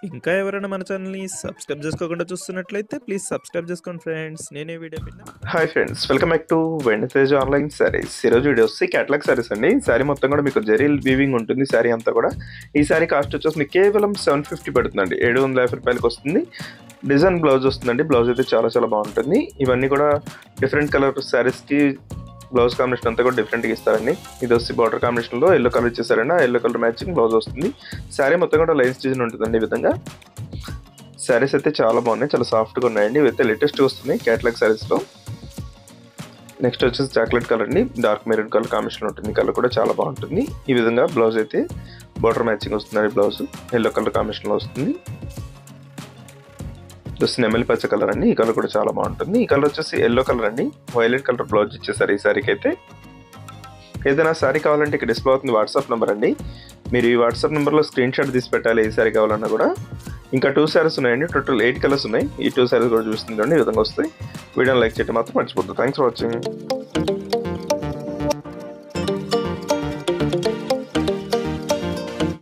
ఇంకా ఎవరైనా మన ఛానల్‌ని సబ్స్క్రైబ్ చేసుకోకుండా చూస్తున్నట్లయితే ప్లీజ్ సబ్స్క్రైబ్ చేసుకోండి ఫ్రెండ్స్. నేనే video hi friends, welcome back to Venditej online sarees. ఈరోజు వీడియో వచ్చి క్యాటలాగ్ శారీస్ అండి. శారీ మొత్తం కూడా మీకు జరీ వీవింగ్ ఉంటుంది. శారీ అంతా కూడా ఈ శారీ కాస్ట్ వచ్చేసి మీకు కేవలం 750 పడుతుందండి. 750 రూపాయలకి వస్తుంది. డిజైన్ బ్లౌజ్ వస్తుందండి. బ్లౌజ్ అయితే చాలా చాలా బాగుంటుంది. ఇవన్నీ కూడా డిఫరెంట్ కలర్ శారీస్కి బ్లౌజ్ కాంబినేషన్ అంతా కూడా డిఫరెంట్గా ఇస్తారండి. ఇది వచ్చి బార్డర్ కాంబినేషన్లో ఎల్లో కలర్ ఇచ్చేసారండి. ఆ ఎల్లో కలర్ మ్యాచింగ్ బ్లౌజ్ వస్తుంది. శారీ మొత్తం కూడా లైన్స్ డిజైన్ ఉంటుందండి. ఈ విధంగా శారీస్ అయితే చాలా బాగున్నాయి, చాలా సాఫ్ట్గా ఉన్నాయండి. ఇవైతే లేటెస్ట్ వస్తున్నాయి క్యాటలాగ్ శారీస్లో. నెక్స్ట్ వచ్చేసి చాక్లెట్ కలర్ అండి. డార్క్ మెరూన్ కలర్ కాంబినేషన్ ఉంటుంది. కలర్ కూడా చాలా బాగుంటుంది. ఈ విధంగా బ్లౌజ్ అయితే బార్డర్ మ్యాచింగ్ వస్తుందండి. బ్లౌజ్ ఎల్లో కలర్ కాంబినేషన్లో వస్తుంది. జస్ట్ నెమలి పచ్చ కలర్ అండి. ఈ కలర్ కూడా చాలా బాగుంటుంది. ఈ కలర్ వచ్చేసి ఎల్లో కలర్ అండి. వైలెట్ కలర్ బ్లౌజ్ ఇచ్చేసారు ఈ శారీకి అయితే. ఏదైనా శారీ కావాలంటే ఇక్కడ డిస్ప్లే అవుతుంది వాట్సాప్ నెంబర్ అండి. మీరు ఈ వాట్సాప్ నెంబర్లో స్క్రీన్ షాట్ తీసి పెట్టాలి ఏ శారీ కావాలన్నా కూడా. ఇంకా 2 శారీస్ ఉన్నాయండి. టోటల్ 8 కలర్స్ ఉన్నాయి. ఈ 2 శారీస్ కూడా చూస్తుంది. ఈ విధంగా వస్తాయి. వీడియోని లైక్ చేయడం మాత్రం మర్చిపోద్దు. Thanks for watching.